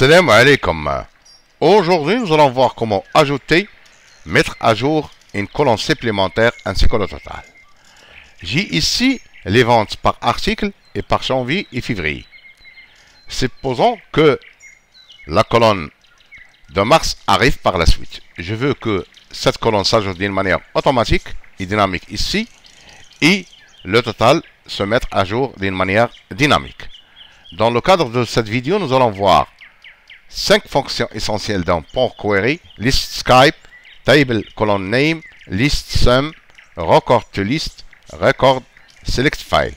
Salam alaikum. Aujourd'hui, nous allons voir comment mettre à jour une colonne supplémentaire ainsi que le total. J'ai ici les ventes par article et par janvier et février. Supposons que la colonne de mars arrive par la suite. Je veux que cette colonne s'ajoute d'une manière automatique et dynamique ici et le total se mette à jour d'une manière dynamique. Dans le cadre de cette vidéo, nous allons voir 5 fonctions essentielles dans Power Query: list Skype, table column name, list sum, record to list, record select file.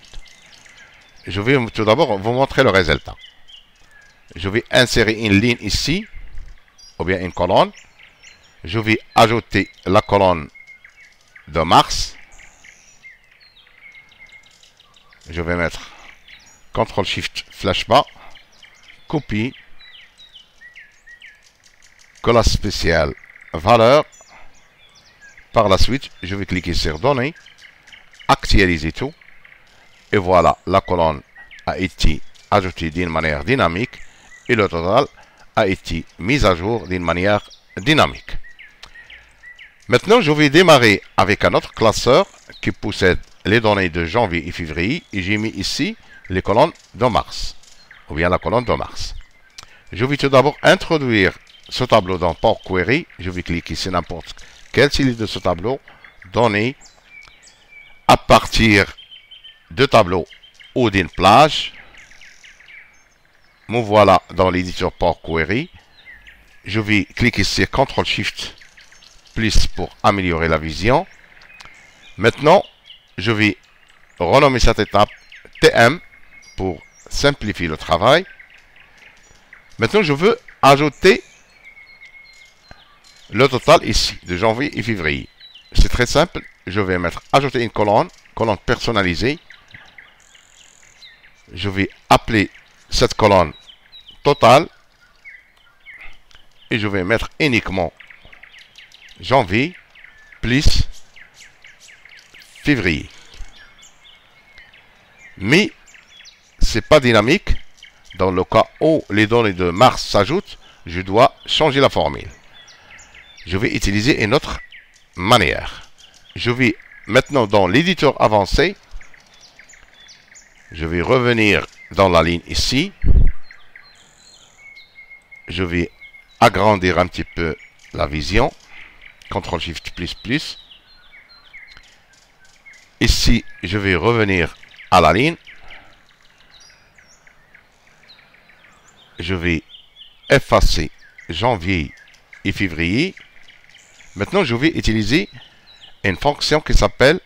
Je vais tout d'abord vous montrer le résultat. Je vais insérer une ligne ici, ou bien une colonne. Je vais ajouter la colonne de mars. Je vais mettre CTRL SHIFT flash bas, copie, classe spéciale valeur. Par la suite, je vais cliquer sur données, actualiser tout. Et voilà, la colonne a été ajoutée d'une manière dynamique et le total a été mis à jour d'une manière dynamique. Maintenant, je vais démarrer avec un autre classeur qui possède les données de janvier et février et j'ai mis ici les colonnes de mars, ou bien la colonne de mars. Je vais tout d'abord introduire ce tableau dans Power Query. Je vais cliquer sur n'importe quel style de ce tableau, données, à partir de tableau ou d'une plage. Me voilà dans l'éditeur Power Query. Je vais cliquer sur CTRL SHIFT plus pour améliorer la vision. Maintenant, je vais renommer cette étape TM pour simplifier le travail. Maintenant, je veux ajouter le total ici de janvier et février. C'est très simple. Je vais mettre ajouter une colonne personnalisée. Je vais appeler cette colonne total et je vais mettre uniquement janvier plus février. Mais c'est pas dynamique. Dans le cas où les données de mars s'ajoutent, je dois changer la formule. Je vais utiliser une autre manière. Je vais maintenant dans l'éditeur avancé. Je vais revenir dans la ligne ici. Je vais agrandir un petit peu la vision. CTRL SHIFT plus. Ici, je vais revenir à la ligne. Je vais effacer janvier et février. Maintenant, je vais utiliser une fonction qui s'appelle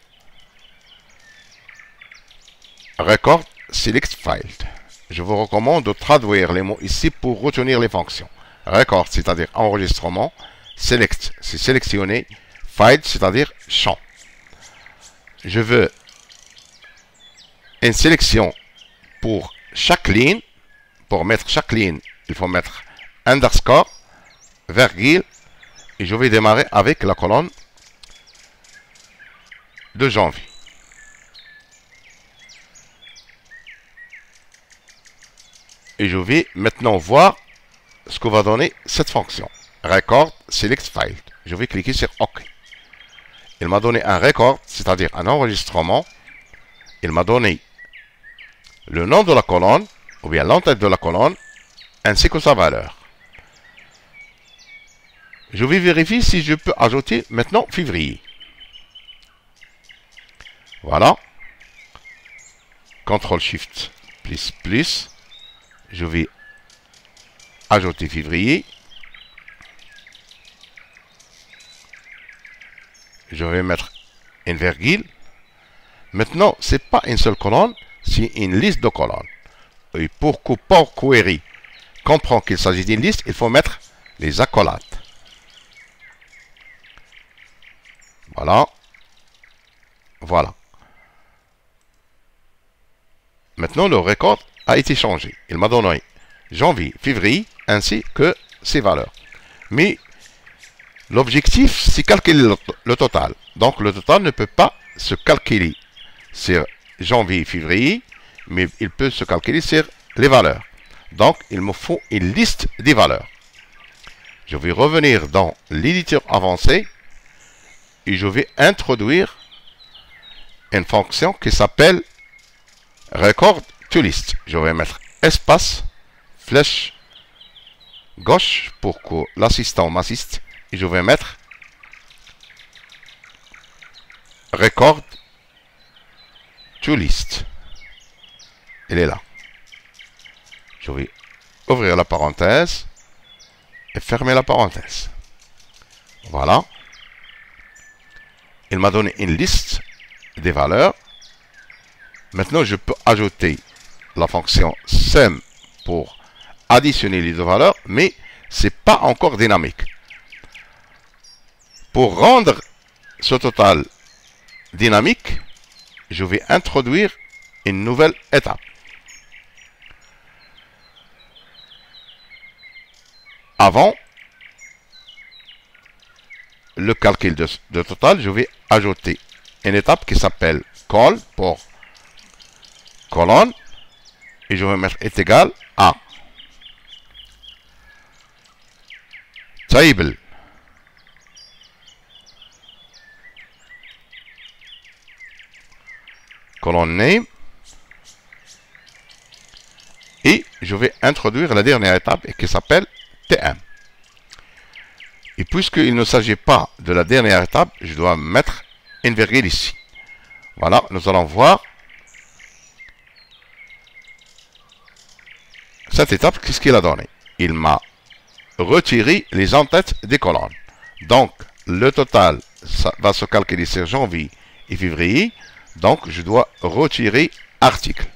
record select file. Je vous recommande de traduire les mots ici pour retenir les fonctions. Record, c'est-à-dire enregistrement. Select, c'est sélectionner. File, c'est-à-dire champ. Je veux une sélection pour chaque ligne. Pour mettre chaque ligne, il faut mettre underscore, virgule, et je vais démarrer avec la colonne de janvier. Et je vais maintenant voir ce que va donner cette fonction. Record select file. Je vais cliquer sur OK. Il m'a donné un record, c'est-à-dire un enregistrement. Il m'a donné le nom de la colonne, ou bien l'entête de la colonne, ainsi que sa valeur. Je vais vérifier si je peux ajouter maintenant février. Voilà. CTRL SHIFT plus. Je vais ajouter février. Je vais mettre une virgule. Maintenant, ce n'est pas une seule colonne, c'est une liste de colonnes. Et pour que Power Query comprenne qu'il s'agit d'une liste, il faut mettre les accolades. Voilà. Maintenant, le record a été changé. Il m'a donné janvier, février, ainsi que ses valeurs. Mais l'objectif, c'est calculer le total. Donc, le total ne peut pas se calculer sur janvier et février, mais il peut se calculer sur les valeurs. Donc, il me faut une liste des valeurs. Je vais revenir dans l'éditeur avancé et je vais introduire une fonction qui s'appelle record to list. Je vais mettre espace, flèche gauche pour que l'assistant m'assiste et je vais mettre record to list. Il est là. Je vais ouvrir la parenthèse et fermer la parenthèse. Voilà. Il m'a donné une liste des valeurs. Maintenant, je peux ajouter la fonction sum pour additionner les deux valeurs, mais ce n'est pas encore dynamique. Pour rendre ce total dynamique, je vais introduire une nouvelle étape. Avant le calcul de total, je vais ajouter une étape qui s'appelle call pour colonne et je vais mettre est égal à table colonne name et je vais introduire la dernière étape qui s'appelle T1. Et puisqu'il ne s'agit pas de la dernière étape, je dois mettre une virgule ici. Voilà, nous allons voir cette étape, qu'est-ce qu'il a donné. Il m'a retiré les en-têtes des colonnes. Donc, le total ça va se calculer sur janvier et février. Donc, je dois retirer article.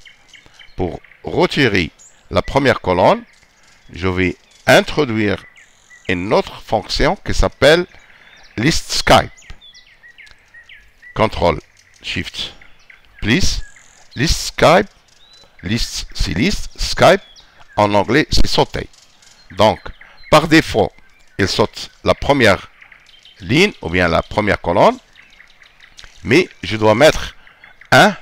Pour retirer la première colonne, je vais introduire une autre fonction qui s'appelle list Skype. Control Shift plus list Skype. List c'est list, Skype en anglais c'est sauter. Donc par défaut il saute la première ligne ou bien la première colonne, mais je dois mettre un.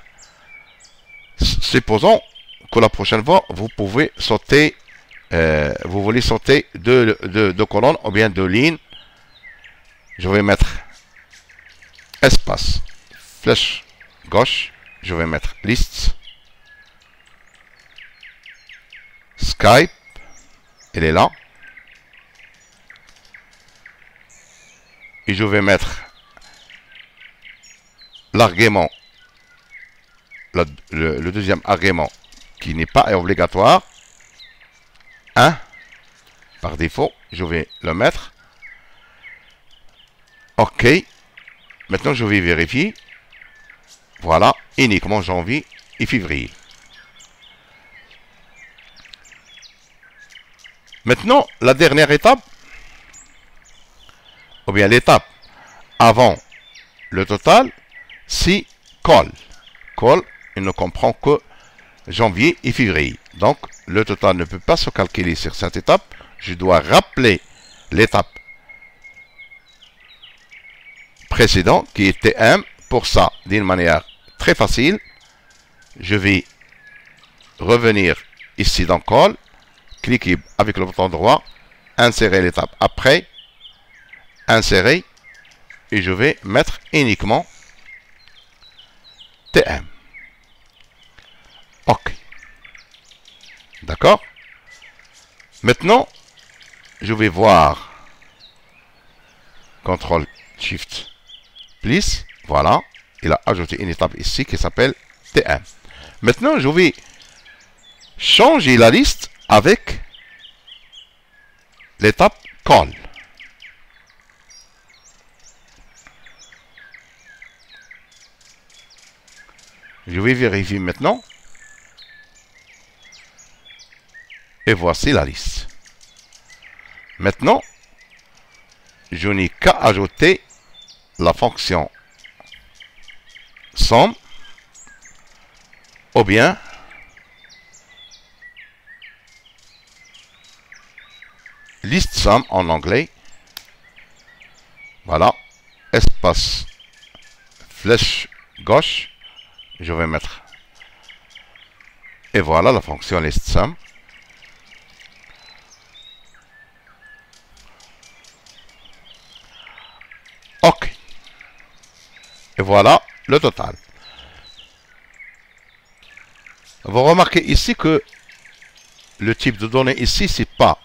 Supposons que la prochaine fois vous pouvez sauter. Vous voulez sauter deux colonnes ou bien deux lignes. Je vais mettre espace, flèche gauche, je vais mettre list, Skype, il est là. Et je vais mettre l'argument, le deuxième argument qui n'est pas obligatoire. 1 par défaut, je vais le mettre. OK. Maintenant, je vais vérifier. Voilà, uniquement janvier et février. Maintenant, la dernière étape, ou bien l'étape avant le total, c'est call. Call, il ne comprend que janvier et février. Donc, le total ne peut pas se calculer sur cette étape. Je dois rappeler l'étape précédente qui était M. Pour ça, d'une manière très facile, je vais revenir ici dans Call, cliquer avec le bouton droit, insérer l'étape après, insérer, et je vais mettre uniquement TM. OK. D'accord? Maintenant, je vais voir CTRL SHIFT plus. Voilà. Il a ajouté une étape ici qui s'appelle T1. Maintenant, je vais changer la liste avec l'étape call. Je vais vérifier maintenant. Et voici la liste. Maintenant, je n'ai qu'à ajouter la fonction sum ou bien list sum en anglais. Voilà, espace flèche gauche, je vais mettre et voilà la fonction list sum. Et voilà le total. Vous remarquez ici que le type de données ici, c'est pas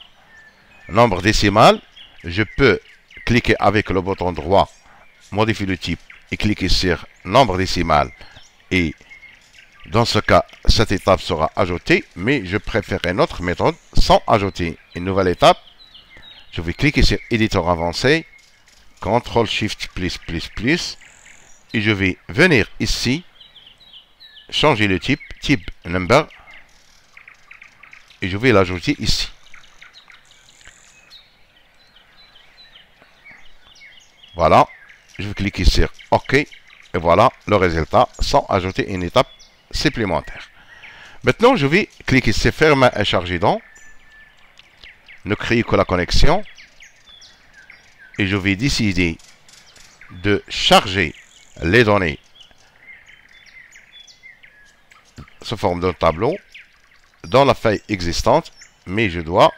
nombre décimal. Je peux cliquer avec le bouton droit, modifier le type et cliquer sur nombre décimal. Et dans ce cas, cette étape sera ajoutée, mais je préfère une autre méthode sans ajouter une nouvelle étape. Je vais cliquer sur éditeur avancé, CTRL SHIFT plus, et je vais venir ici, changer le type, type number, et je vais l'ajouter ici. Voilà, je vais cliquer sur OK, et voilà le résultat sans ajouter une étape supplémentaire. Maintenant, je vais cliquer sur fermer et charger dans, ne créer que la connexion, et je vais décider de charger les données sous forme d'un tableau dans la feuille existante, mais je dois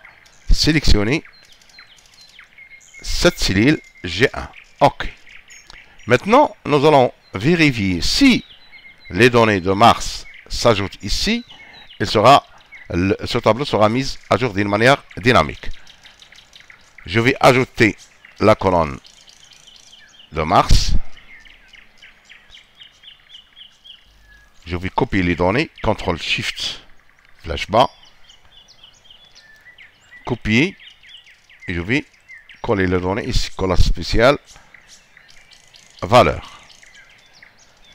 sélectionner cette cellule G1. OK. Maintenant, nous allons vérifier si les données de mars s'ajoutent ici. Ce tableau sera mis à jour d'une manière dynamique. Je vais ajouter la colonne de mars. Je vais copier les données, CTRL SHIFT flèche bas, copier, et je vais coller les données ici, colle spéciale, valeur.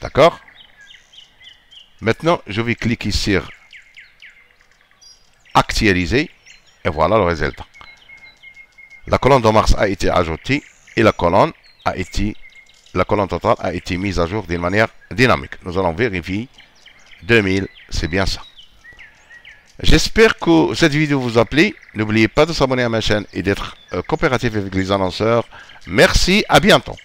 D'accord? Maintenant, je vais cliquer sur actualiser, et voilà le résultat. La colonne de mars a été ajoutée et la colonne totale a été mise à jour d'une manière dynamique. Nous allons vérifier 2000, c'est bien ça. J'espère que cette vidéo vous a plu. N'oubliez pas de s'abonner à ma chaîne et d'être coopératif avec les annonceurs. Merci, à bientôt.